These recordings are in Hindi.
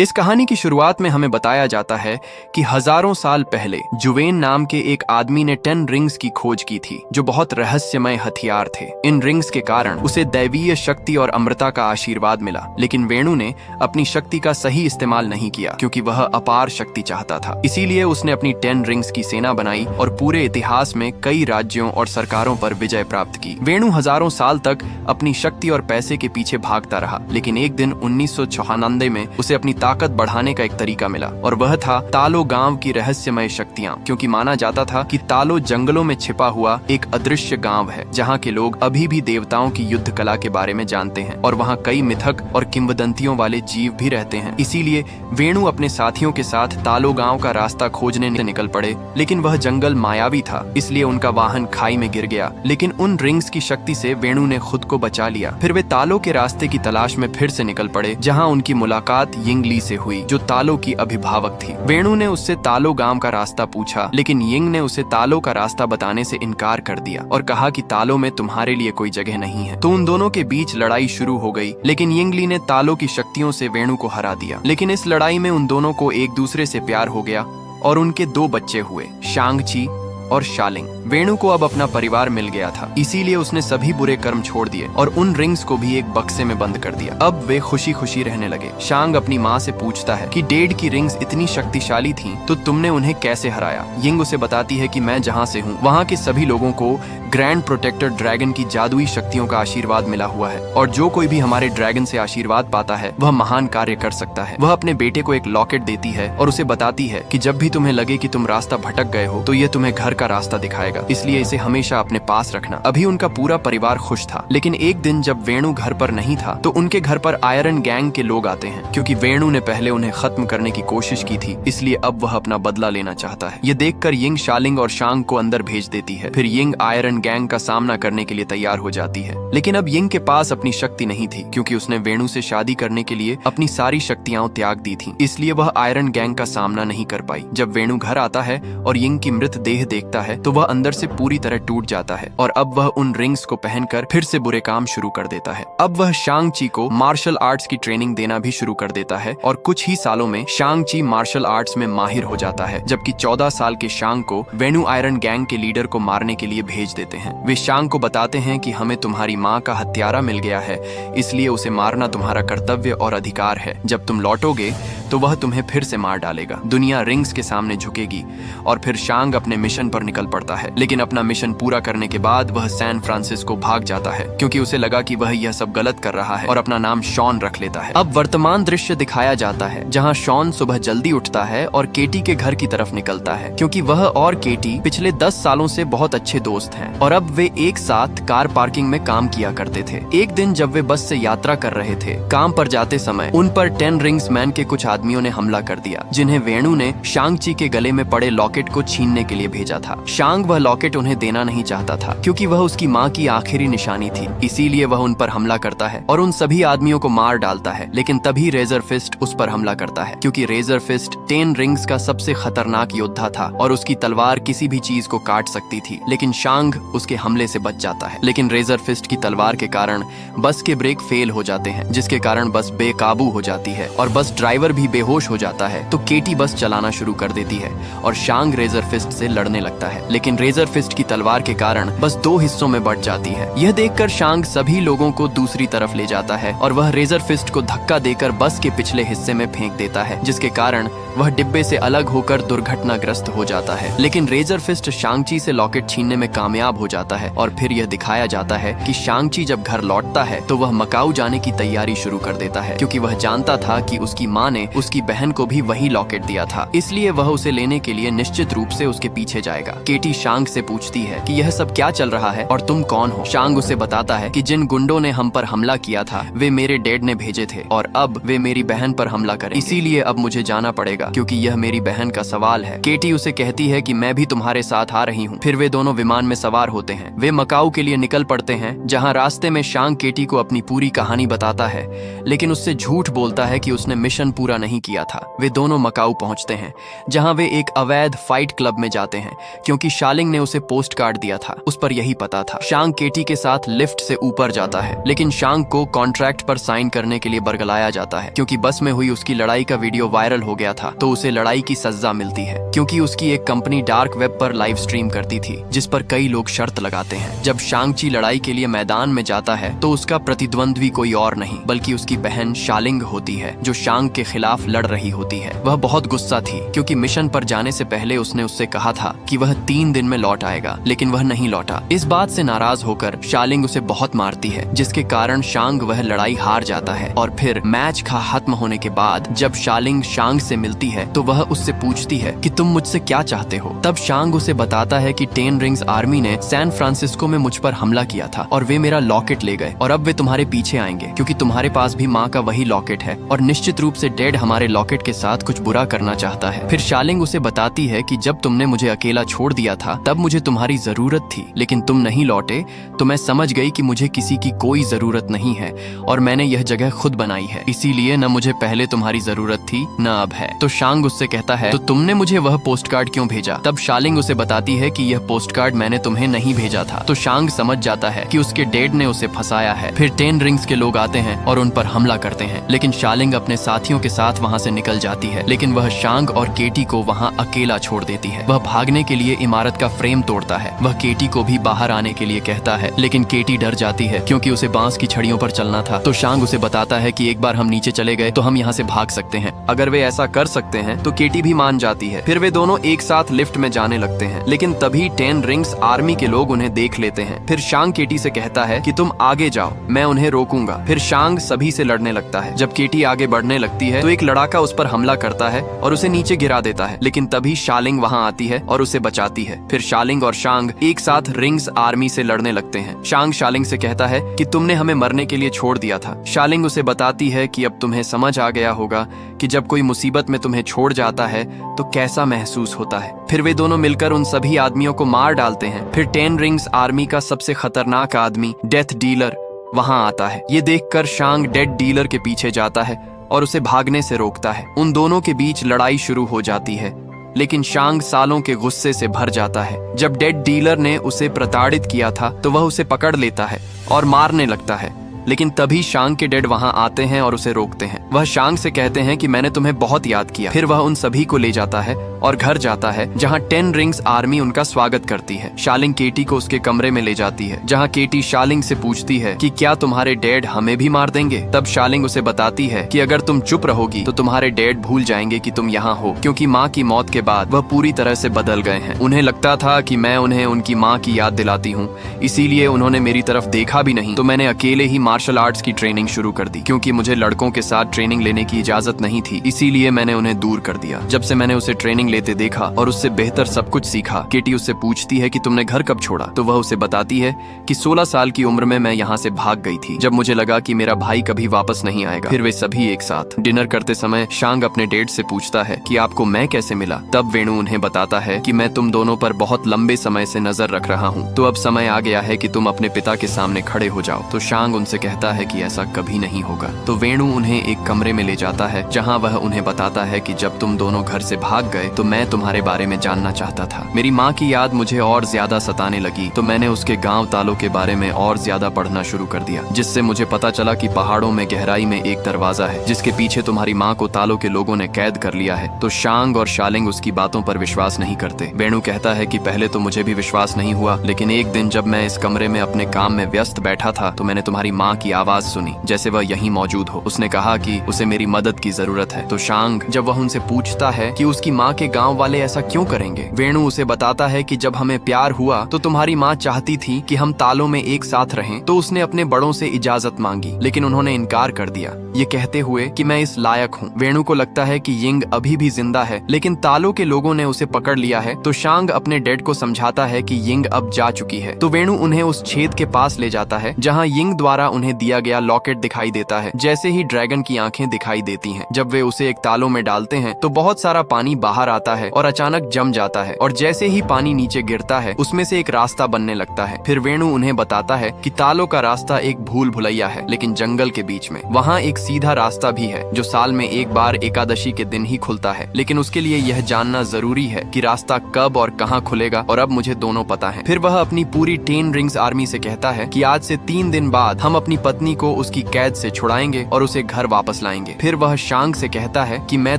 इस कहानी की शुरुआत में हमें बताया जाता है कि हजारों साल पहले जुवेन नाम के एक आदमी ने 10 रिंग्स की खोज की थी, जो बहुत रहस्यमय हथियार थे। इन रिंग्स के कारण उसे दैवीय शक्ति और अमृता का आशीर्वाद मिला, लेकिन वेणु ने अपनी शक्ति का सही इस्तेमाल नहीं किया क्योंकि वह अपार शक्ति चाहता था। इसीलिए उसने अपनी 10 रिंग्स की सेना बनाई और पूरे इतिहास में कई राज्यों और सरकारों पर विजय प्राप्त की। वेणु हजारों साल तक अपनी शक्ति और पैसे के पीछे भागता रहा, लेकिन एक दिन 1996 में उसे अपनी ताकत बढ़ाने का एक तरीका मिला, और वह था तालो गांव की रहस्यमय शक्तियां। क्योंकि माना जाता था कि तालो जंगलों में छिपा हुआ एक अदृश्य गांव है, जहां के लोग अभी भी देवताओं की युद्ध कला के बारे में जानते हैं, और वहां कई मिथक और किंवदंतियों वाले जीव भी रहते हैं। इसीलिए वेणु अपने साथियों के साथ तालो गांव का रास्ता खोजने निकल पड़े, लेकिन वह जंगल मायावी था, इसलिए उनका वाहन खाई में गिर गया। लेकिन उन रिंग्स की शक्ति से वेणु ने खुद को बचा लिया। फिर वे तालो के रास्ते की तलाश में फिर से निकल पड़े, जहाँ उनकी मुलाकात यिंगली से हुई, जो तालो की अभिभावक थी। वेणु ने उससे तालो गांव का रास्ता पूछा, लेकिन यिंग ने उसे तालो का रास्ता बताने से इनकार कर दिया और कहा कि तालो में तुम्हारे लिए कोई जगह नहीं है। तो उन दोनों के बीच लड़ाई शुरू हो गई, लेकिन यिंगली ने तालो की शक्तियों से वेणु को हरा दिया। लेकिन इस लड़ाई में उन दोनों को एक दूसरे से प्यार हो गया और उनके 2 बच्चे हुए, शांग-ची और शालिंग। वेणु को अब अपना परिवार मिल गया था, इसीलिए उसने सभी बुरे कर्म छोड़ दिए और उन रिंग्स को भी एक बक्से में बंद कर दिया। अब वे खुशी खुशी रहने लगे। शांग अपनी माँ से पूछता है कि डेड की रिंग्स इतनी शक्तिशाली थीं, तो तुमने उन्हें कैसे हराया? यिंग उसे बताती है कि मैं जहाँ से हूँ वहाँ के सभी लोगों को ग्रैंड प्रोटेक्टर ड्रैगन की जादुई शक्तियों का आशीर्वाद मिला हुआ है, और जो कोई भी हमारे ड्रैगन से आशीर्वाद पाता है वह महान कार्य कर सकता है। वह अपने बेटे को एक लॉकेट देती है और उसे बताती है कि जब भी तुम्हें लगे कि तुम रास्ता भटक गए हो, तो ये तुम्हें घर का रास्ता दिखाएगा, इसलिए इसे हमेशा अपने पास रखना। अभी उनका पूरा परिवार खुश था, लेकिन एक दिन जब वेणु घर पर नहीं था, तो उनके घर पर आयरन गैंग के लोग आते हैं। क्योंकि वेणु ने पहले उन्हें खत्म करने की कोशिश की थी, इसलिए अब वह अपना बदला लेना चाहता है। ये देखकर यिंग शालिंग और शांग को अंदर भेज देती है। फिर यिंग आयरन गैंग का सामना करने के लिए तैयार हो जाती है, लेकिन अब यिंग के पास अपनी शक्ति नहीं थी, क्योंकि उसने वेणु से शादी करने के लिए अपनी सारी शक्तियां त्याग दी थी, इसलिए वह आयरन गैंग का सामना नहीं कर पाई। जब वेणु घर आता है और यिंग की मृत देह देखता है, तो वह अंदर से पूरी तरह टूट जाता है और अब वह उन रिंग्स को पहनकर फिर से बुरे काम शुरू कर देता है। अब वह शांग-ची को मार्शल आर्ट्स की ट्रेनिंग देना भी शुरू कर देता है, और कुछ ही सालों में शांग-ची मार्शल आर्ट्स में माहिर हो जाता है, जबकि 14 साल के शांग को वेणु आयरन गैंग के लीडर को मारने के लिए भेज देते हैं। वे शांग को बताते हैं कि हमें तुम्हारी माँ का हत्यारा मिल गया है, इसलिए उसे मारना तुम्हारा कर्तव्य और अधिकार है। जब तुम लौटोगे तो वह तुम्हें फिर से मार डालेगा। दुनिया रिंग्स के सामने झुकेगी, और फिर शांग अपने मिशन पर निकल पड़ता है। लेकिन अपना मिशन पूरा करने के बाद वह सैन फ्रांसिस्को भाग जाता है, क्योंकि उसे लगा कि वह यह सब गलत कर रहा है, और अपना नाम शॉन रख लेता है। अब वर्तमान दृश्य दिखाया जाता है, जहां शॉन सुबह जल्दी उठता है और केटी के घर की तरफ निकलता है, क्योंकि वह और केटी पिछले 10 सालों से बहुत अच्छे दोस्त हैं, और अब वे एक साथ कार पार्किंग में काम किया करते थे। एक दिन जब वे बस से यात्रा कर रहे थे, काम पर जाते समय उन पर 10 रिंग्स मैन के कुछ आदमियों ने हमला कर दिया, जिन्हें वेणु ने शांग-ची के गले में पड़े लॉकेट को छीनने के लिए भेजा था। शांग वह लॉकेट उन्हें देना नहीं चाहता था, क्योंकि वह उसकी माँ की आखिरी निशानी थी, इसीलिए वह उन पर हमला करता है और उन सभी आदमियों को मार डालता है। लेकिन तभी रेजर फिस्ट उस पर हमला करता है, क्योंकि रेजर फिस्ट 10 रिंग्स का सबसे खतरनाक योद्धा था और उसकी तलवार किसी भी चीज को काट सकती थी। लेकिन शांग उसके हमले से बच जाता है, लेकिन रेजर फिस्ट की तलवार के कारण बस के ब्रेक फेल हो जाते हैं, जिसके कारण बस बेकाबू हो जाती है और बस ड्राइवर भी बेहोश हो जाता है। तो केटी बस चलाना शुरू कर देती है और शांग रेजर फिस्ट से लड़ने लगता है, लेकिन रेजर फिस्ट की तलवार के कारण बस 2 हिस्सों में बढ़ जाती है। यह देखकर शांग सभी लोगों को दूसरी तरफ ले जाता है और वह रेजर फिस्ट को धक्का देकर बस के पिछले हिस्से में फेंक देता है, जिसके कारण वह डिब्बे से अलग होकर दुर्घटनाग्रस्त हो जाता है। लेकिन रेजर फिस्ट शांग-ची से लॉकेट छीनने में कामयाब हो जाता है, और फिर यह दिखाया जाता है कि शांग-ची जब घर लौटता है तो वह मकाऊ जाने की तैयारी शुरू कर देता है, क्योंकि वह जानता था कि उसकी माँ ने उसकी बहन को भी वही लॉकेट दिया था, इसलिए वह उसे लेने के लिए निश्चित रूप से उसके पीछे जाएगा। केटी शांग से पूछती है कि यह सब क्या चल रहा है और तुम कौन हो? शांग उसे बताता है कि जिन गुंडों ने हम पर हमला किया था वे मेरे डैड ने भेजे थे, और अब वे मेरी बहन पर हमला करेंगे, इसीलिए अब मुझे जाना पड़ेगा। क्योंकि यह मेरी बहन का सवाल है। केटी उसे कहती है कि मैं भी तुम्हारे साथ आ रही हूँ। फिर वे दोनों विमान में सवार होते हैं। वे मकाऊ के लिए निकल पड़ते हैं, जहाँ रास्ते में शांग केटी को अपनी पूरी कहानी बताता है, लेकिन उससे झूठ बोलता है कि उसने मिशन पूरा नहीं किया था। वे दोनों मकाऊ पहुंचते हैं, जहां वे एक अवैध फाइट क्लब में जाते हैं, क्योंकि शालिंग ने उसे पोस्ट कार्ड दिया था। उस पर यही पता था। शांग केटी के साथ लिफ्ट से ऊपर जाता है, लेकिन शांग को कॉन्ट्रैक्ट पर साइन करने के लिए बरगलाया जाता है, क्योंकि बस में हुई उसकी लड़ाई का वीडियो वायरल हो गया था। तो उसे लड़ाई की सजा मिलती है, क्योंकि उसकी एक कंपनी डार्क वेब पर लाइव स्ट्रीम करती थी, जिस पर कई लोग शर्त लगाते हैं। जब शांग-ची लड़ाई के लिए मैदान में जाता है, तो उसका प्रतिद्वंद्वी कोई और नहीं बल्कि उसकी बहन शालिंग होती है, जो शांग के खिलाफ लड़ रही होती है। वह बहुत गुस्सा थी, क्योंकि मिशन पर जाने से पहले उसने उससे कहा था कि वह 3 दिन में लौट आएगा, लेकिन वह नहीं लौटा। इस बात से नाराज होकर शालिंग उसे बहुत मारती है, जिसके कारण शांग वह लड़ाई हार जाता है। और फिर मैच का खत्म होने के बाद जब शालिंग शांग से मिलती है, तो वह उससे पूछती है कि तुम मुझसे क्या चाहते हो। तब शांग उसे बताता है कि 10 रिंग्स आर्मी ने सैन फ्रांसिस्को में मुझ पर हमला किया था, और वे मेरा लॉकेट ले गए, और अब वे तुम्हारे पीछे आएंगे, क्योंकि तुम्हारे पास भी माँ का वही लॉकेट है, और निश्चित रूप से डेड हमारे लॉकेट के साथ कुछ बुरा करना चाहता है। फिर शालिंग उसे बताती है कि जब तुमने मुझे अकेला छोड़ दिया था, तब मुझे तुम्हारी जरूरत थी, लेकिन तुम नहीं लौटे, तो मैं समझ गई कि मुझे किसी की कोई जरूरत नहीं है, और मैंने यह जगह खुद बनाई है। इसीलिए न मुझे पहले तुम्हारी जरूरत थी, न अब है। तो शांग उससे कहता है, तो तुमने मुझे वह पोस्ट कार्ड क्यों भेजा? तब शालिंग उसे बताती है कि यह पोस्ट कार्ड मैंने तुम्हें नहीं भेजा था। तो शांग समझ जाता है कि उसके डेड ने उसे फंसाया है। फिर 10 रिंग्स के लोग आते हैं और उन पर हमला करते हैं, लेकिन शालिंग अपने साथियों के साथ वहाँ से निकल जाती है, लेकिन वह शांग और केटी को वहाँ अकेला छोड़ देती है। वह भागने के लिए इमारत का फ्रेम तोड़ता है। वह केटी को भी बाहर आने के लिए कहता है, लेकिन केटी डर जाती है, क्योंकि उसे बांस की छड़ियों पर चलना था। तो शांग उसे बताता है कि एक बार हम नीचे चले गए तो हम यहाँ से भाग सकते हैं। अगर वे ऐसा कर सकते हैं तो केटी भी मान जाती है। फिर वे दोनों एक साथ लिफ्ट में जाने लगते हैं, लेकिन तभी 10 रिंग्स आर्मी के लोग उन्हें देख लेते हैं। फिर शांग केटी से कहता है कि तुम आगे जाओ, मैं उन्हें रोकूंगा। फिर शांग सभी से लड़ने लगता है। जब केटी आगे बढ़ने लगती है, तो एक लड़ाका उस पर हमला करता है और उसे नीचे गिरा देता है, लेकिन तभी शालिंग वहाँ आती है और उसे बचाती है। फिर शालिंग और शांग एक साथ रिंग्स आर्मी से लड़ने लगते हैं। शांग शालिंग से कहता है कि तुमने हमें मरने के लिए छोड़ दिया था। शालिंग उसे बताती है कि अब तुम्हें समझ आ गया होगा कि जब कोई मुसीबत में तुम्हें छोड़ जाता है तो कैसा महसूस होता है। फिर वे दोनों मिलकर उन सभी आदमियों को मार डालते हैं। फिर 10 रिंग्स आर्मी का सबसे खतरनाक आदमी डेथ डीलर वहां आता है। ये देखकर शांग डेड डीलर के पीछे जाता है और उसे भागने से रोकता है। उन दोनों के बीच लड़ाई शुरू हो जाती है, लेकिन शांग सालों के गुस्से से भर जाता है। जब डेड डीलर ने उसे प्रताड़ित किया था, तो वह उसे पकड़ लेता है और मारने लगता है, लेकिन तभी शांग के डेड वहां आते हैं और उसे रोकते हैं। वह शांग से कहते हैं कि मैंने तुम्हें बहुत याद किया। फिर वह उन सभी को ले जाता है और घर जाता है, जहां 10 रिंग्स आर्मी उनका स्वागत करती है। शालिंग केटी को उसके कमरे में ले जाती है, जहां केटी शालिंग से पूछती है कि क्या तुम्हारे डैड हमें भी मार देंगे। तब शालिंग उसे बताती है कि अगर तुम चुप रहोगी तो तुम्हारे डैड भूल जाएंगे कि तुम यहाँ हो, क्योंकि माँ की मौत के बाद वह पूरी तरह से बदल गए हैं। उन्हें लगता था कि मैं उन्हें उनकी माँ की याद दिलाती हूँ, इसीलिए उन्होंने मेरी तरफ देखा भी नहीं। तो मैंने अकेले ही मार्शल आर्ट्स की ट्रेनिंग शुरू कर दी, क्योंकि मुझे लड़कों के साथ ट्रेनिंग लेने की इजाजत नहीं थी, इसीलिए मैंने उन्हें दूर कर दिया। जब से मैंने उसे ट्रेनिंग लेते देखा और उससे बेहतर सब कुछ सीखा। केटी उससे पूछती है कि तुमने घर कब छोड़ा, तो वह उसे बताती है कि 16 साल की उम्र में मैं यहाँ से भाग गई थी, जब मुझे लगा कि मेरा भाई कभी वापस नहीं आएगा। फिर वे सभी एक साथ डिनर करते समय शांग अपने डैड से पूछता है कि आपको मैं कैसे मिला। तब वेणु उन्हें बताता है कि मैं तुम दोनों पर बहुत लंबे समय से नजर रख रहा हूँ, तो अब समय आ गया है कि तुम अपने पिता के सामने खड़े हो जाओ। तो शांग उनसे कहता है कि ऐसा कभी नहीं होगा। तो वेणु उन्हें एक कमरे में ले जाता है, जहाँ वह उन्हें बताता है कि जब तुम दोनों घर से भाग गए तो मैं तुम्हारे बारे में जानना चाहता था। मेरी माँ की याद मुझे और ज्यादा सताने लगी, तो मैंने उसके गांव तालों के बारे में और ज्यादा पढ़ना शुरू कर दिया, जिससे मुझे पता चला कि पहाड़ों में गहराई में एक दरवाजा है, जिसके पीछे तुम्हारी माँ को तालों के लोगों ने कैद कर लिया है। तो शांग और शालिंग उसकी बातों पर विश्वास नहीं करते। वेणु कहता है कि पहले तो मुझे भी विश्वास नहीं हुआ, लेकिन एक दिन जब मैं इस कमरे में अपने काम में व्यस्त बैठा था, तो मैंने तुम्हारी माँ की आवाज सुनी, जैसे वह यहीं मौजूद हो। उसने कहा कि उसे मेरी मदद की जरूरत है। तो शांग जब वह उनसे पूछता है कि उसकी माँ के गांव वाले ऐसा क्यों करेंगे, वेणु उसे बताता है कि जब हमें प्यार हुआ तो तुम्हारी माँ चाहती थी कि हम तालों में एक साथ रहें, तो उसने अपने बड़ों से इजाजत मांगी, लेकिन उन्होंने इनकार कर दिया, ये कहते हुए कि मैं इस लायक हूँ। वेणु को लगता है कि यिंग अभी भी जिंदा है, लेकिन तालों के लोगों ने उसे पकड़ लिया है। तो शांग अपने डैड को समझाता है कि यिंग अब जा चुकी है। तो वेणु उन्हें उस छेद के पास ले जाता है, जहाँ यिंग द्वारा उन्हें दिया गया लॉकेट दिखाई देता है। जैसे ही ड्रैगन की आंखें दिखाई देती हैं, जब वे उसे एक तालों में डालते हैं तो बहुत सारा पानी बाहर आता है और अचानक जम जाता है, और जैसे ही पानी नीचे गिरता है उसमें से एक रास्ता बनने लगता है। फिर वेणु उन्हें बताता है कि तालों का रास्ता एक भूल भुलैया है, लेकिन जंगल के बीच में वहाँ एक सीधा रास्ता भी है जो साल में एक बार एकादशी के दिन ही खुलता है, लेकिन उसके लिए यह जानना जरूरी है कि रास्ता कब और कहाँ खुलेगा, और अब मुझे दोनों पता है। फिर वह अपनी पूरी 10 रिंग्स आर्मी से कहता है कि आज से 3 दिन बाद हम अपनी पत्नी को उसकी कैद से छुड़ाएंगे और उसे घर वापस लाएंगे। फिर वह शांग से कहता है कि मैं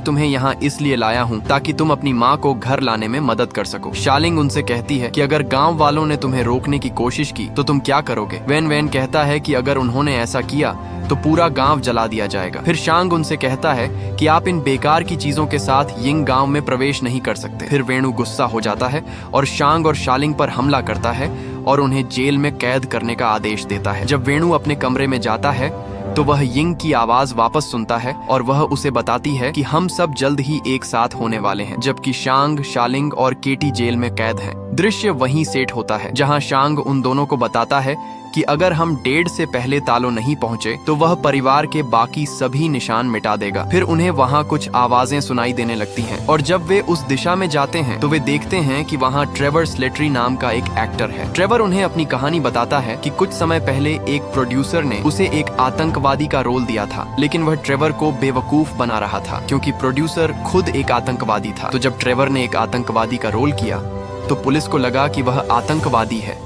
तुम्हें यहाँ इसलिए लाया हूँ ताकि तुम अपनी माँ को घर लाने में मदद कर सको। शालिंग उनसे कहती है कि अगर गाँव वालों ने तुम्हें रोकने की कोशिश की तो तुम क्या करोगे। वैन वैन कहता है कि अगर उन्होंने ऐसा किया तो पूरा गांव जला दिया जाएगा। फिर शांग उनसे कहता है कि आप इन बेकार की चीजों के साथ यिंग गांव में प्रवेश नहीं कर सकते। फिर वेणु गुस्सा हो जाता है और शांग और शालिंग पर हमला करता है और उन्हें जेल में कैद करने का आदेश देता है। जब वेणु अपने कमरे में जाता है तो वह यिंग की आवाज वापस सुनता है और वह उसे बताती है कि हम सब जल्द ही एक साथ होने वाले हैं, जबकि शांग, शालिंग और केटी जेल में कैद हैं। दृश्य वहीं सेट होता है जहां शांग उन दोनों को बताता है कि अगर हम 1:30 से पहले तालो नहीं पहुंचे तो वह परिवार के बाकी सभी निशान मिटा देगा। फिर उन्हें वहां कुछ आवाजें सुनाई देने लगती हैं, और जब वे उस दिशा में जाते हैं तो वे देखते हैं कि वहां ट्रेवर स्लेटरी नाम का एक एक्टर है। ट्रेवर उन्हें अपनी कहानी बताता है कि कुछ समय पहले एक प्रोड्यूसर ने उसे एक आतंकवादी का रोल दिया था, लेकिन वह ट्रेवर को बेवकूफ बना रहा था क्योंकि प्रोड्यूसर खुद एक आतंकवादी था। तो जब ट्रेवर ने एक आतंकवादी का रोल किया तो पुलिस को लगा कि वह आतंकवादी है,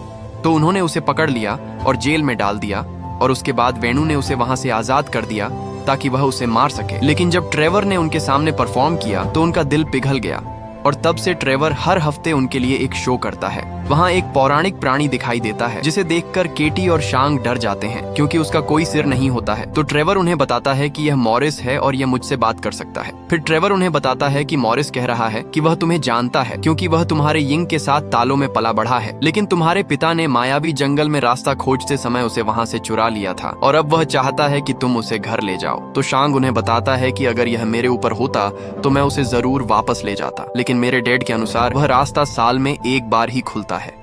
तो उन्होंने उसे पकड़ लिया और जेल में डाल दिया, और उसके बाद वेणु ने उसे वहां से आजाद कर दिया ताकि वह उसे मार सके। लेकिन जब ट्रेवर ने उनके सामने परफॉर्म किया तो उनका दिल पिघल गया, और तब से ट्रेवर हर हफ्ते उनके लिए एक शो करता है। वहाँ एक पौराणिक प्राणी दिखाई देता है जिसे देखकर केटी और शांग डर जाते हैं क्योंकि उसका कोई सिर नहीं होता है। तो ट्रेवर उन्हें बताता है कि यह मॉरिस है और यह मुझसे बात कर सकता है। फिर ट्रेवर उन्हें बताता है कि मॉरिस कह रहा है कि वह तुम्हें जानता है क्योंकि वह तुम्हारे यिंग के साथ तालों में पला बढ़ा है, लेकिन तुम्हारे पिता ने मायावी जंगल में रास्ता खोजते समय उसे वहाँ से चुरा लिया था, और अब वह चाहता है कि तुम उसे घर ले जाओ। तो शांग उन्हें बताता है कि अगर यह मेरे ऊपर होता तो मैं उसे जरूर वापस ले जाता, लेकिन मेरे डैड के अनुसार वह रास्ता साल में एक बार ही खुलता है।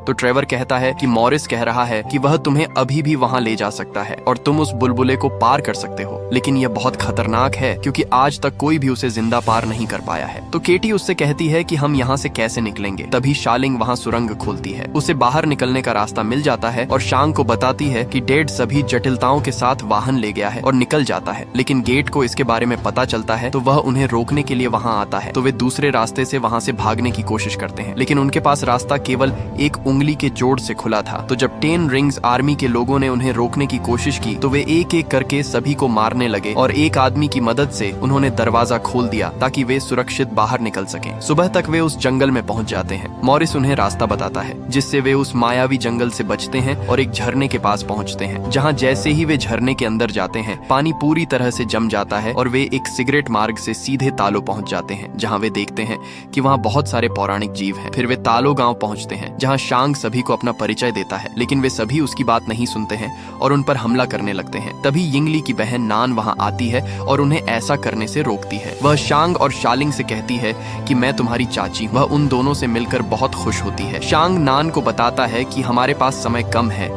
तो ट्रेवर कहता है कि मॉरिस कह रहा है कि वह तुम्हें अभी भी वहां ले जा सकता है और तुम उस बुलबुले को पार कर सकते हो, लेकिन यह बहुत खतरनाक है क्योंकि आज तक कोई भी उसे जिंदा पार नहीं कर पाया है। तो केटी उससे कहती है कि हम यहाँ से कैसे निकलेंगे। तभी शालिंग वहाँ सुरंग खोलती है, उसे बाहर निकलने का रास्ता मिल जाता है और शांग को बताती है कि डैड सभी जटिलताओं के साथ वाहन ले गया है और निकल जाता है। लेकिन गेट को इसके बारे में पता चलता है तो वह उन्हें रोकने के लिए वहाँ आता है। तो वे दूसरे रास्ते से वहाँ से भागने की कोशिश करते हैं, लेकिन उनके पास रास्ता केवल एक उंगली के जोड़ से खुला था। तो जब 10 रिंग्स आर्मी के लोगों ने उन्हें रोकने की कोशिश की तो वे एक एक करके सभी को मारने लगे और एक आदमी की मदद से उन्होंने दरवाजा खोल दिया ताकि वे सुरक्षित बाहर निकल सकें। सुबह तक वे उस जंगल में पहुंच जाते हैं। मॉरिस उन्हें रास्ता बताता है जिससे वे उस मायावी जंगल से बचते हैं और एक झरने के पास पहुंचते हैं, जहां जैसे ही वे झरने के अंदर जाते हैं पानी पूरी तरह से जम जाता है और वे एक सिगरेट मार्ग से सीधे तालो पहुंच जाते हैं, जहां वे देखते हैं कि वहां बहुत सारे पौराणिक जीव हैं। फिर वे तालो गांव पहुंचते हैं जहां शांग सभी को अपना परिचय देता है, लेकिन वे सभी उसकी बात नहीं सुनते हैं और उन पर हमला करने लगते हैं। तभी यिंगली की बहन नान वहां आती है और उन्हें ऐसा करने से रोकती है। वह शांग और शालिंग से कहती है कि मैं तुम्हारी चाची हूं। वह उन दोनों से मिलकर बहुत खुश होती है। शांग नान को बताता है कि हमारे पास समय कम है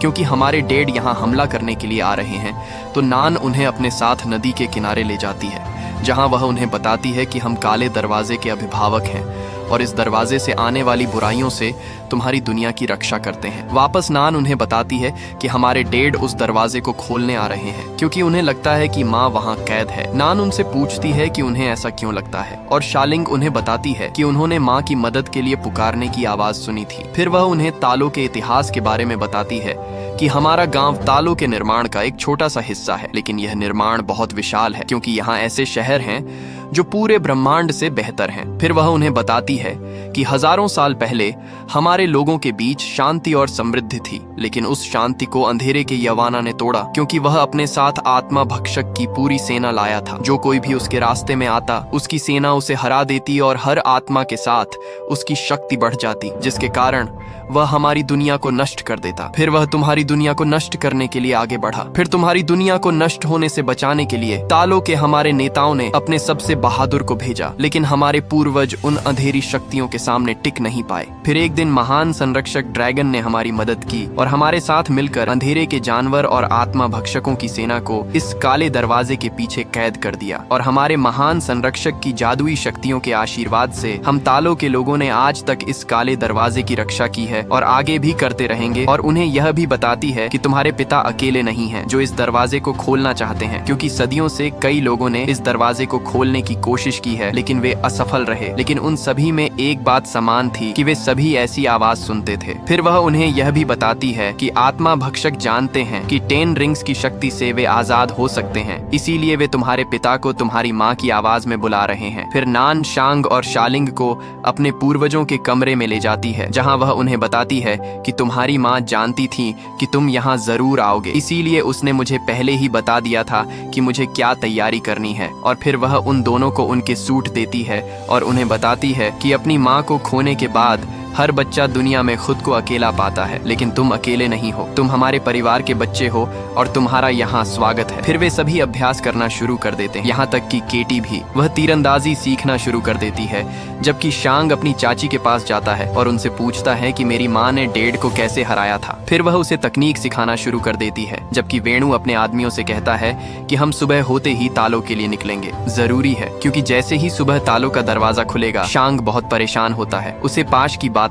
क्योंकि हमारे डैड यहाँ हमला करने के लिए आ रहे हैं। तो नान उन्हें अपने साथ नदी के किनारे ले जाती है, जहां वह उन्हें बताती है कि हम काले दरवाजे के अभिभावक हैं और इस दरवाजे से आने वाली बुराइयों से तुम्हारी दुनिया की रक्षा करते हैं। वापस नान उन्हें बताती है कि हमारे डैड उस दरवाजे को खोलने आ रहे हैं क्योंकि उन्हें लगता है कि माँ वहाँ कैद है। नान उनसे पूछती है कि उन्हें ऐसा क्यों लगता है और शालिंग उन्हें बताती है कि उन्होंने माँ की मदद के लिए पुकारने की आवाज सुनी थी। फिर वह उन्हें तालों के इतिहास के बारे में बताती है कि हमारा गांव तालों के निर्माण का एक छोटा सा हिस्सा है, लेकिन यह निर्माण बहुत विशाल है क्योंकि यहाँ ऐसे शहर हैं जो पूरे ब्रह्मांड से बेहतर हैं। फिर वह उन्हें बताती है कि हजारों साल पहले हमारे लोगों के बीच शांति और समृद्धि थी, लेकिन उस शांति को अंधेरे के यवाना ने तोड़ा क्योंकि वह अपने साथ आत्मा भक्षक की पूरी सेना लाया था। जो कोई भी उसके रास्ते में आता उसकी सेना उसे हरा देती और हर आत्मा के साथ उसकी शक्ति बढ़ जाती, जिसके कारण वह हमारी दुनिया को नष्ट कर देता। फिर वह तुम्हारी दुनिया को नष्ट करने के लिए आगे बढ़ा। फिर तुम्हारी दुनिया को नष्ट होने से बचाने के लिए तालों के हमारे नेताओं ने अपने सबसे बहादुर को भेजा, लेकिन हमारे पूर्वज उन अंधेरी शक्तियों के सामने टिक नहीं पाए। फिर एक दिन महान संरक्षक ड्रैगन ने हमारी मदद की और हमारे साथ मिलकर अंधेरे के जानवर और आत्मा भक्षकों की सेना को इस काले दरवाजे के पीछे कैद कर दिया। और हमारे महान संरक्षक की जादुई शक्तियों के आशीर्वाद से हम तालों के लोगों ने आज तक इस काले दरवाजे की रक्षा की है और आगे भी करते रहेंगे। और उन्हें यह भी बताती है कि तुम्हारे पिता अकेले नहीं हैं जो इस दरवाजे को खोलना चाहते हैं, क्योंकि सदियों से कई लोगों ने इस दरवाजे को खोलने की कोशिश की है लेकिन वे असफल रहे। लेकिन उन सभी में एक बात समान थी कि वे सभी ऐसी आवाज सुनते थे। फिर वह उन्हें यह भी बताती है कि आत्मा भक्षक जानते हैं कि 10 रिंग्स की शक्ति से वे आजाद हो सकते हैं, इसीलिए वे तुम्हारे पिता को तुम्हारी माँ की आवाज में बुला रहे हैं। फिर नान, शांग और शालिंग को अपने पूर्वजों के कमरे में ले जाती है, जहाँ वह उन्हें बताती है कि तुम्हारी माँ जानती थी कि तुम यहाँ जरूर आओगे, इसीलिए उसने मुझे पहले ही बता दिया था कि मुझे क्या तैयारी करनी है। और फिर वह उन दोनों को उनके सूट देती है और उन्हें बताती है कि अपनी माँ को खोने के बाद हर बच्चा दुनिया में खुद को अकेला पाता है, लेकिन तुम अकेले नहीं हो, तुम हमारे परिवार के बच्चे हो और तुम्हारा यहाँ स्वागत है। फिर वे सभी अभ्यास करना शुरू कर देते हैं, यहाँ तक कि केटी भी। वह तीरंदाजी सीखना शुरू कर देती है, जबकि शांग अपनी चाची के पास जाता है और उनसे पूछता है कि मेरी माँ ने डेड को कैसे हराया था। फिर वह उसे तकनीक सिखाना शुरू कर देती है, जबकि वेणु अपने आदमियों से कहता है कि हम सुबह होते ही तालों के लिए निकलेंगे। जरूरी है, क्योंकि जैसे ही सुबह तालों का दरवाजा खुलेगा, शांग बहुत परेशान होता है। उसे पाश की बातें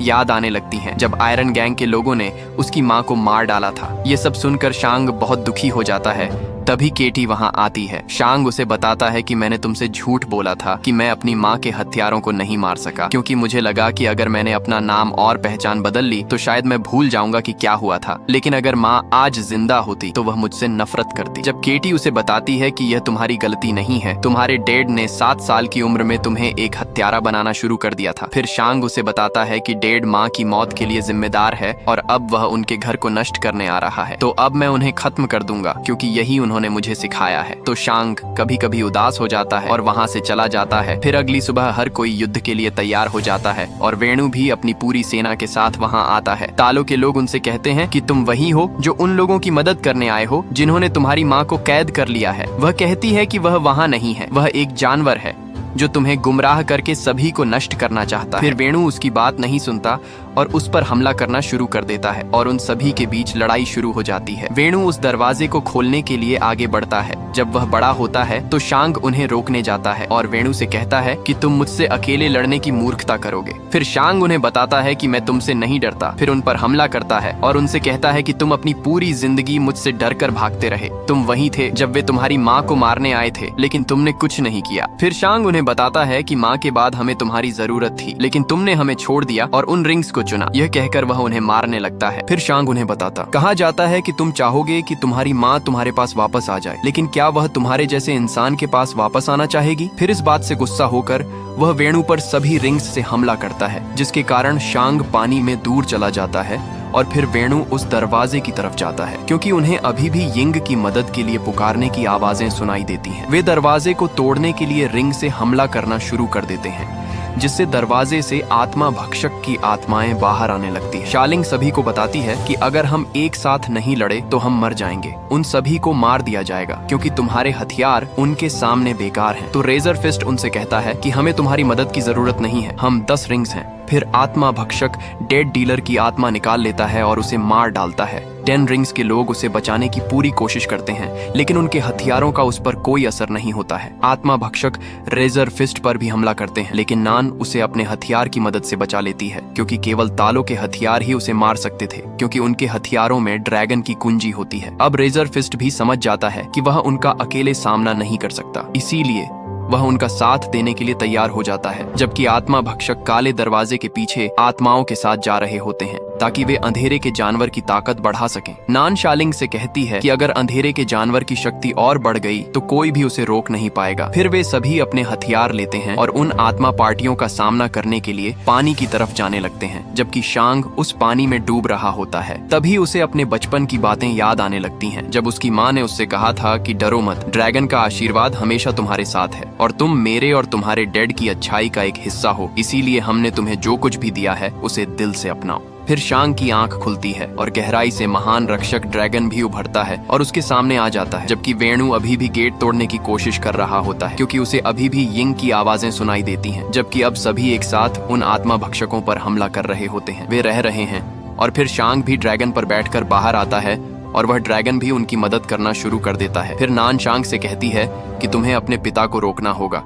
याद आने लगती हैं, जब आयरन गैंग के लोगों ने उसकी माँ को मार डाला था। ये सब सुनकर शांग बहुत दुखी हो जाता है। तभी केटी वहां आती है। शांग उसे बताता है कि मैंने तुमसे झूठ बोला था कि मैं अपनी माँ के हत्यारों को नहीं मार सका, क्योंकि मुझे लगा कि अगर मैंने अपना नाम और पहचान बदल ली तो शायद मैं भूल जाऊंगा कि क्या हुआ था। लेकिन अगर माँ आज जिंदा होती तो वह मुझसे नफरत करती। जब केटी उसे बताती है कि यह तुम्हारी गलती नहीं है, तुम्हारे डैड ने 7 साल की उम्र में तुम्हें एक हत्यारा बनाना शुरू कर दिया था। फिर शांग उसे बताता है कि डैड माँ की मौत के लिए जिम्मेदार है और अब वह उनके घर को नष्ट करने आ रहा है, तो अब मैं उन्हें खत्म कर दूंगा, क्योंकि यही उन्होंने मुझे सिखाया है। तो शांग कभी कभी उदास हो जाता है और वहां से चला जाता है। फिर अगली सुबह हर कोई युद्ध के लिए तैयार हो जाता है और वेणु भी अपनी पूरी सेना के साथ वहां आता है। तालों के लोग उनसे कहते हैं कि तुम वही हो जो उन लोगों की मदद करने आए हो जिन्होंने तुम्हारी माँ को कैद कर लिया है। वह कहती है कि वह वहां नहीं है, वह एक जानवर है जो तुम्हें गुमराह करके सभी को नष्ट करना चाहता है। फिर वेणु उसकी बात नहीं सुनता और उस पर हमला करना शुरू कर देता है और उन सभी के बीच लड़ाई शुरू हो जाती है। वेणु उस दरवाजे को खोलने के लिए आगे बढ़ता है। जब वह बड़ा होता है तो शांग उन्हें रोकने जाता है और वेणु से कहता है कि तुम मुझसे अकेले लड़ने की मूर्खता करोगे। फिर शांग उन्हें बताता है कि मैं तुमसे नहीं डरता। फिर उन पर हमला करता है और उनसे कहता है कि तुम अपनी पूरी जिंदगी मुझसे डरकर भागते रहे। तुम वही थे जब वे तुम्हारी माँ को मारने आए थे, लेकिन तुमने कुछ नहीं किया। फिर शांग उन्हें बताता है कि माँ के बाद हमें तुम्हारी जरूरत थी, लेकिन तुमने हमें छोड़ दिया और उन रिंग्स को चुना। यह कहकर वह उन्हें मारने लगता है। फिर शांग उन्हें बताता, कहा जाता है कि तुम चाहोगे कि तुम्हारी माँ तुम्हारे पास वापस आ जाए, लेकिन क्या वह तुम्हारे जैसे इंसान के पास वापस आना चाहेगी? फिर इस बात से गुस्सा होकर वह वेणु पर सभी रिंग्स से हमला करता है, जिसके कारण शांग पानी में दूर चला जाता है और फिर वेणु उस दरवाजे की तरफ जाता है, क्योंकि उन्हें अभी भी यिंग की मदद के लिए पुकारने की आवाजें सुनाई देती हैं। वे दरवाजे को तोड़ने के लिए रिंग से हमला करना शुरू कर देते हैं, जिससे दरवाजे से आत्मा भक्षक की आत्माएं बाहर आने लगती है। शालिंग सभी को बताती है कि अगर हम एक साथ नहीं लड़े तो हम मर जाएंगे, उन सभी को मार दिया जाएगा, क्योंकि तुम्हारे हथियार उनके सामने बेकार हैं। तो रेजर फिस्ट उनसे कहता है कि हमें तुम्हारी मदद की जरूरत नहीं है, हम 10 रिंग्स हैं। फिर आत्मा भक्षक डेड डीलर की आत्मा निकाल लेता है और उसे मार डालता है। 10 रिंग्स के लोग उसे बचाने की पूरी कोशिश करते हैं, लेकिन उनके हथियारों का उस पर कोई असर नहीं होता है। आत्मा भक्षक रेजर फिस्ट पर भी हमला करते हैं, लेकिन नान उसे अपने हथियार की मदद से बचा लेती है, क्योंकि केवल तालों के हथियार ही उसे मार सकते थे, क्योंकि उनके हथियारों में ड्रैगन की कुंजी होती है। अब रेजर फिस्ट भी समझ जाता है कि वह उनका अकेले सामना नहीं कर सकता, इसीलिए वह उनका साथ देने के लिए तैयार हो जाता है, जबकि आत्मा भक्षक काले दरवाजे के पीछे आत्माओं के साथ जा रहे होते हैं ताकि वे अंधेरे के जानवर की ताकत बढ़ा सकें। नान शालिंग से कहती है कि अगर अंधेरे के जानवर की शक्ति और बढ़ गई तो कोई भी उसे रोक नहीं पाएगा। फिर वे सभी अपने हथियार लेते हैं और उन आत्मा पार्टियों का सामना करने के लिए पानी की तरफ जाने लगते हैं, जबकि शांग उस पानी में डूब रहा होता है। तभी उसे अपने बचपन की बातें याद आने लगती हैं, जब उसकी माँ ने उससे कहा था कि डरो मत, ड्रैगन का आशीर्वाद हमेशा तुम्हारे साथ है और तुम मेरे और तुम्हारे डैड की अच्छाई का एक हिस्सा हो, इसीलिए हमने तुम्हें जो कुछ भी दिया है उसे दिल से अपनाओ। फिर शांग की आंख खुलती है और गहराई से महान रक्षक ड्रैगन भी उभरता है और उसके सामने आ जाता है, जबकि वेणु अभी भी गेट तोड़ने की कोशिश कर रहा होता है क्योंकि उसे अभी भी यिंग की आवाजें सुनाई देती हैं, जबकि अब सभी एक साथ उन आत्मा भक्षकों पर हमला कर रहे होते हैं। वे रह रहे हैं और फिर शांग भी ड्रैगन पर बैठकर बाहर आता है और वह ड्रैगन भी उनकी मदद करना शुरू कर देता है। फिर नान शांग से कहती है कि तुम्हें अपने पिता को रोकना होगा।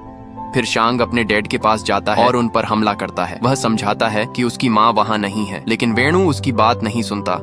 फिर शांग अपने डैड के पास जाता है और उन पर हमला करता है। वह समझाता है कि उसकी माँ वहाँ नहीं है, लेकिन वेणु उसकी बात नहीं सुनता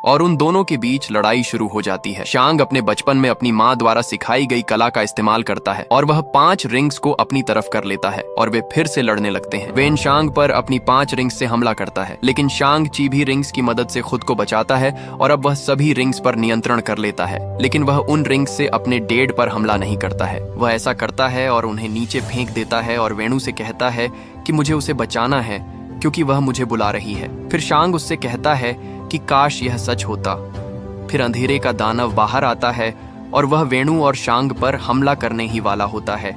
और उन दोनों के बीच लड़ाई शुरू हो जाती है। शांग अपने बचपन में अपनी माँ द्वारा सिखाई गई कला का इस्तेमाल करता है और वह 5 रिंग्स को अपनी तरफ कर लेता है और वे फिर से लड़ने लगते हैं। वेन शांग पर अपनी 5 रिंग्स से हमला करता है, लेकिन शांग चीभी रिंग्स की मदद से खुद को बचाता है और अब वह सभी रिंग्स पर नियंत्रण कर लेता है, लेकिन वह उन रिंग्स से अपने डैड पर हमला नहीं करता है। वह ऐसा करता है और उन्हें नीचे फेंक देता है और वेणु से कहता है कि मुझे उसे बचाना है क्योंकि वह मुझे बुला रही है। फिर शांग उससे कहता है कि काश यह सच होता। फिर अंधेरे का दानव बाहर आता है और वह वेणु और शांग पर हमला करने ही वाला होता है,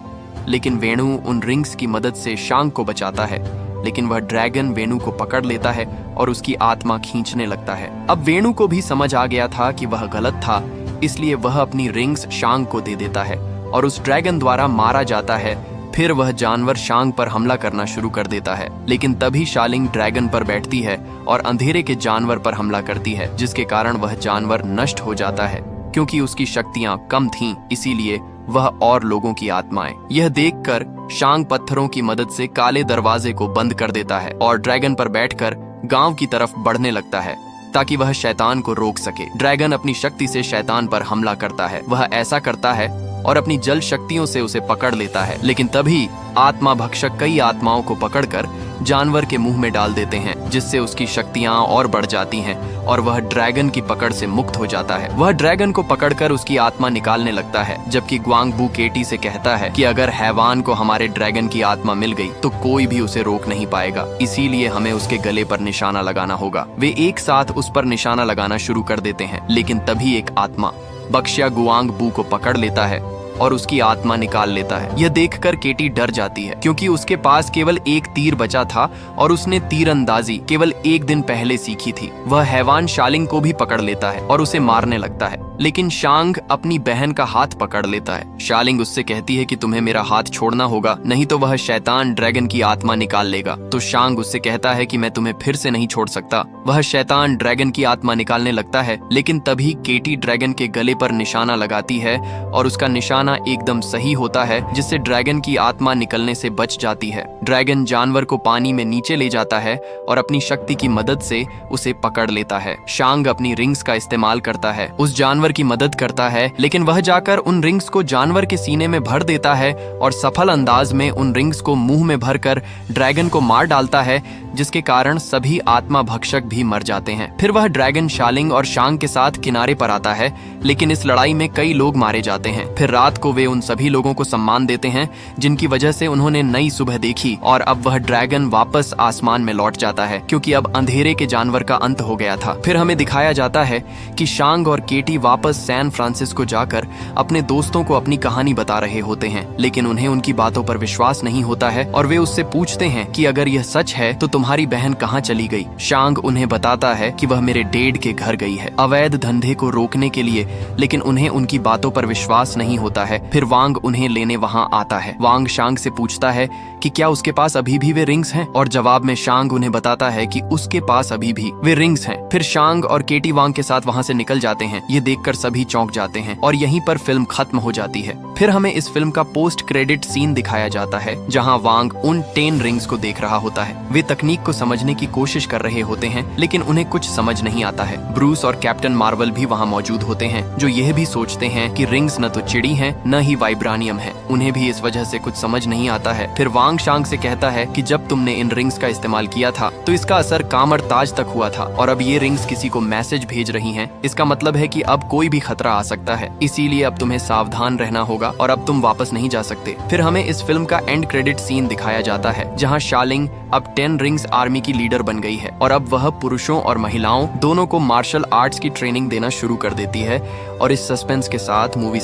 लेकिन वेणु उन रिंग्स की मदद से शांग को बचाता है, लेकिन वह ड्रैगन वेणु को पकड़ लेता है और उसकी आत्मा खींचने लगता है। अब वेणु को भी समझ आ गया था कि वह गलत था, इसलिए वह अपनी रिंग्स शांग को दे देता है और उस ड्रैगन द्वारा मारा जाता है। फिर वह जानवर शांग पर हमला करना शुरू कर देता है, लेकिन तभी शालिंग ड्रैगन पर बैठती है और अंधेरे के जानवर पर हमला करती है, जिसके कारण वह जानवर नष्ट हो जाता है। क्योंकि उसकी शक्तियां कम थीं, इसीलिए वह और लोगों की आत्माएं। यह देखकर शांग पत्थरों की मदद से काले दरवाजे को बंद कर देता है और ड्रैगन पर बैठकर गांव की तरफ बढ़ने लगता है ताकि वह शैतान को रोक सके। ड्रैगन अपनी शक्ति से शैतान पर हमला करता है। वह ऐसा करता है और अपनी जल शक्तियों से उसे पकड़ लेता है, लेकिन तभी आत्मा भक्षक कई आत्माओं को पकड़कर जानवर के मुंह में डाल देते हैं, जिससे उसकी शक्तियां और बढ़ जाती हैं और वह ड्रैगन की पकड़ से मुक्त हो जाता है। वह ड्रैगन को पकड़कर उसकी आत्मा निकालने लगता है, जबकि ग्वांगबू केटी से कहता है कि अगर हैवान को हमारे ड्रैगन की आत्मा मिल गई तो कोई भी उसे रोक नहीं पाएगा, इसीलिए हमें उसके गले पर निशाना लगाना होगा। वे एक साथ उस पर निशाना लगाना शुरू कर देते हैं, लेकिन तभी एक आत्मा बक्शिया गुआंगबू को पकड़ लेता है और उसकी आत्मा निकाल लेता है। यह देखकर केटी डर जाती है क्योंकि उसके पास केवल एक तीर बचा था और उसने तीरंदाजी केवल 1 दिन पहले सीखी थी। वह हैवान शालिंग को भी पकड़ लेता है और उसे मारने लगता है, लेकिन शांग अपनी बहन का हाथ पकड़ लेता है। शालिंग उससे कहती है कि तुम्हें मेरा हाथ छोड़ना होगा, नहीं तो वह शैतान ड्रैगन की आत्मा निकाल लेगा। तो शांग उससे कहता है कि मैं तुम्हें फिर से नहीं छोड़ सकता। वह शैतान ड्रैगन की आत्मा निकालने लगता है, लेकिन तभी केटी ड्रैगन के गले पर निशाना लगाती है और उसका निशाना एकदम सही होता है, जिससे ड्रैगन की आत्मा निकलने से बच जाती है। ड्रैगन जानवर को पानी में नीचे ले जाता है और अपनी शक्ति की मदद से उसे पकड़ लेता है। शांग अपनी रिंग्स का इस्तेमाल करता है, उस जानवर की मदद करता है, लेकिन वह जाकर उन रिंग्स को जानवर के सीने में भर देता है और सफल अंदाज में उन रिंग्स को मुंह में भरकर ड्रैगन को मार डालता है, जिसके कारण सभी आत्मा भक्षक भी मर जाते हैं। फिर वह ड्रैगन शालिंग और शांग के साथ किनारे पर आता है, लेकिन इस लड़ाई में कई लोग मारे जाते हैं। फिर रात को वे उन सभी लोगों को सम्मान देते हैं जिनकी वजह से उन्होंने नई सुबह देखी और अब वह ड्रैगन वापस आसमान में लौट जाता है, क्योंकि अब अंधेरे के जानवर का अंत हो गया था। फिर हमें दिखाया जाता है कि शांग और केटी वापस सैन फ्रांसिस्को जाकर अपने दोस्तों को अपनी कहानी बता रहे होते हैं, लेकिन उन्हें उनकी बातों पर विश्वास नहीं होता है और वे उससे पूछते हैं कि अगर यह सच है तो तुम्हारी बहन कहाँ चली गई। शांग उन्हें बताता है कि वह मेरे डैड के घर गई है अवैध धंधे को रोकने के लिए, लेकिन उन्हें उनकी बातों पर विश्वास नहीं होता है। फिर वांग उन्हें लेने वहां आता है। वांग शांग से पूछता है कि क्या उसके पास अभी भी वे रिंग्स हैं, और जवाब में शांग उन्हें बताता है कि उसके पास अभी भी वे रिंग्स हैं। फिर शांग और केटी वांग के साथ वहां से निकल जाते हैं। ये देखकर सभी चौंक जाते हैं और यहीं पर फिल्म खत्म हो जाती है। फिर हमें इस फिल्म का पोस्ट क्रेडिट सीन दिखाया जाता है, जहां वांग उन 10 रिंग्स को देख रहा होता है। वे तकनीक को समझने की कोशिश कर रहे होते हैं, लेकिन उन्हें कुछ समझ नहीं आता है। ब्रूस और कैप्टन मार्वल भी वहां मौजूद होते हैं, जो यह भी सोचते हैं कि रिंग्स न तो चिड़ी हैं न ही वाइब्रानियम है। उन्हें भी इस वजह से कुछ समझ नहीं आता है। फिर वांग शांग से कहता है कि जब तुमने इन रिंग्स का इस्तेमाल किया था तो इसका असर कामर ताज तक हुआ था, और अब ये रिंग्स किसी को मैसेज भेज रही हैं। इसका मतलब है कि अब कोई भी खतरा आ सकता है, इसीलिए अब तुम्हें सावधान रहना होगा और अब तुम वापस नहीं जा सकते। फिर हमें इस फिल्म का एंड क्रेडिट सीन दिखाया जाता है, जहां शालिंग अब 10 रिंग्स आर्मी की लीडर बन गई है और अब वह पुरुषों और महिलाओं दोनों को मार्शल आर्ट्स की ट्रेनिंग देना शुरू कर देती है। और इस सस्पेंस के साथ मूवी